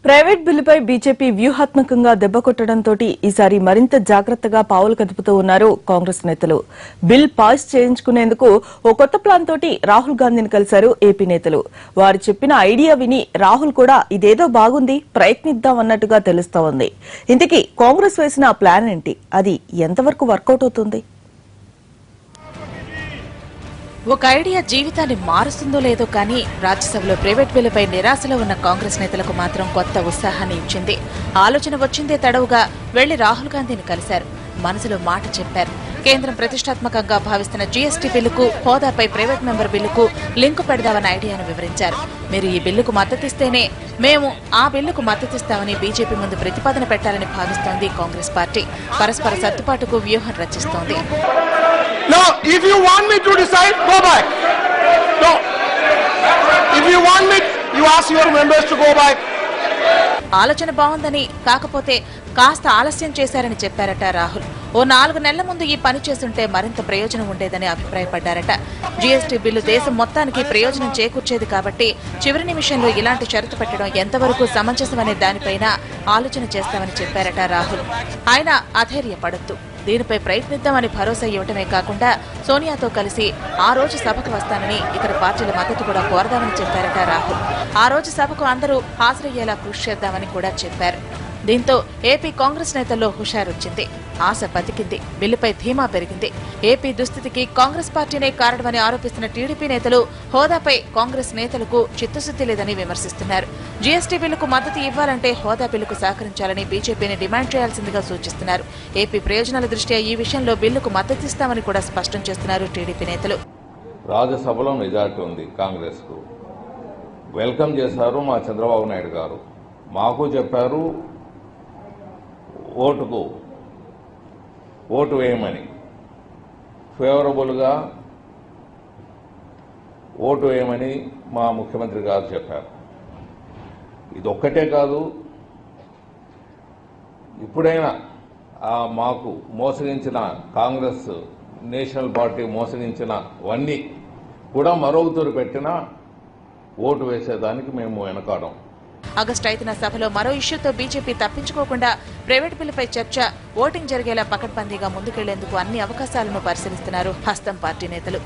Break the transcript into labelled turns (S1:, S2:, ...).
S1: Private బిల్లుపై BJP వ్యూహాత్మకంగా దెబ్బకొట్టడంతో ఈసారి మరింత జాగ్రత్తగా పావులు కదుపుతూ ఉన్నారు కాంగ్రెస్ నేతలు. బిల్ పాస్ చేయించుకునేందుకు ఓ కొత్త ప్లాన్ తోటి రాహుల్ గాంధీని కలిశారు ఏపీ నేతలు. వారు చెప్పిన ఐడియా విని రాహుల్ కూడా ఇదేదో బాగుంది, ప్రయత్నిద్దాం అన్నట్టుగా తెలుస్తోంది. ఇంతకీ కాంగ్రెస్ వేసిన ఆ ప్లాన్ ఏంటి? అది ఎంతవరకు వర్కౌట్ అవుతుంది?
S2: ఒక ఐడియా జీవితాన్ని మారుస్తుందో లేదో కానీ రాజ్యసభలో ప్రైవేట్ బిల్లుపై నిరాశలో ఉన్న కాంగ్రెస్ నేతలకు మాత్రం కొత్త ఉత్సాహాన్ని ఇచ్చింది. ఆలోచన వచ్చిందే తడవుగా వెళ్లి రాహుల్ గాంధీని కలిశారు. మనసులో మాట చెప్పారు. కేంద్రం ప్రతిష్టాత్మకంగా భావిస్తున్న జీఎస్టీ బిల్లుకు, హోదాపై ప్రైవేట్ మెంబర్ బిల్లుకు లింకు పెడదామన్న ఐడియాను వివరించారు. మీరు ఈ బిల్లుకు మద్దతిస్తేనే మేము ఆ బిల్లుకు మద్దతిస్తామని బీజేపీ ముందు ప్రతిపాదన పెట్టాలని భావిస్తోంది కాంగ్రెస్ పార్టీ. పరస్పర సర్దుబాటుకు వ్యూహం రచిస్తోంది.
S3: No, if you want me to decide, go back. No. If you want me, you ask your members to go back.
S2: ఆలోచన బాగుందని, కాకపోతే కాస్త ఆలస్యం చేశారని చెప్పారట రాహుల్. ఓ 4 నెలల ముందు ఈ పని చేస్తుంటే మరింత ప్రయోజనం ఉండేదని అభిప్రాయపడ్డారట. జీఎస్టీ బిల్లు దేశం మొత్తానికి ప్రయోజనం చేకూర్చేది కాబట్టి చివరి నిమిషంలో ఇలాంటి షరతు పెట్టడం ఎంతవరకు సమంజసమనే దానిపైన ఆలోచన చేస్తామని చెప్పారట రాహుల్. ఆయన అధైర్యపడొద్దు, దీనిపై ప్రయత్నిద్దామని భరోసా ఇవ్వటమే కాకుండా సోనియాతో కలిసి ఆ రోజు సభకు వస్తానని ఇతర పార్టీల మద్దతు కూడా కోరదామని చెప్పారట రాహుల్. ఆ రోజు సభకు అందరూ హాజరయ్యేలా కృషి చేద్దామని కూడా చెప్పారు. దీంతో ఏపీ కాంగ్రెస్ నేతల్లో హుషారొచ్చింది, ఆశ బతికింది, బిల్లుపై ధీమా పెరిగింది. ఏపీ దుస్థితికి కాంగ్రెస్ పార్టీనే కారణమని ఆరోపిస్తున్న టీడీపీ నేతలు హోదాపై కాంగ్రెస్ నేతలకు చిత్తశుద్ధి లేదని విమర్శిస్తున్నారు. జీఎస్టీ బిల్లుకు మద్దతు ఇవ్వాలంటే హోదా బిల్లుకు సహకరించాలని బీజేపీని డిమాండ్ చేయాల్సిందిగా సూచిస్తున్నారు. ఏపీ ప్రయోజనాల దృష్ట్యా ఈ విషయంలో బిల్లుకు మద్దతిస్తామని కూడా స్పష్టం చేస్తున్నారు టీడీపీ నేతలు.
S4: రాజ్యసభలో మెజార్టీ ఉంది కాంగ్రెస్ కు. వెల్కమ్ చేశారు మా చంద్రబాబు నాయుడు గారు. మాకు చెప్పారు ఓటు వేయమని, ఫేవరబుల్గా ఓటు వేయమని మా ముఖ్యమంత్రి గారు చెప్పారు. ఇది ఒక్కటే కాదు, ఇప్పుడైనా మాకు మోసగించిన కాంగ్రెస్ నేషనల్ పార్టీ మోసగించినవన్నీ కూడా మరొకతూరు పెట్టినా ఓటు వేసేదానికి మేము వెనకాడం.
S2: ఆగస్టు 5న సభలో మరో ఇష్యూతో బీజేపీ తప్పించుకోకుండా ప్రైవేట్ బిల్లుపై చర్చ, ఓటింగ్ జరిగేలా పకడ్బందీగా ముందుకెళ్లేందుకు అన్ని అవకాశాలను పరిశీలిస్తున్నారు హస్తం పార్టీ నేతలు.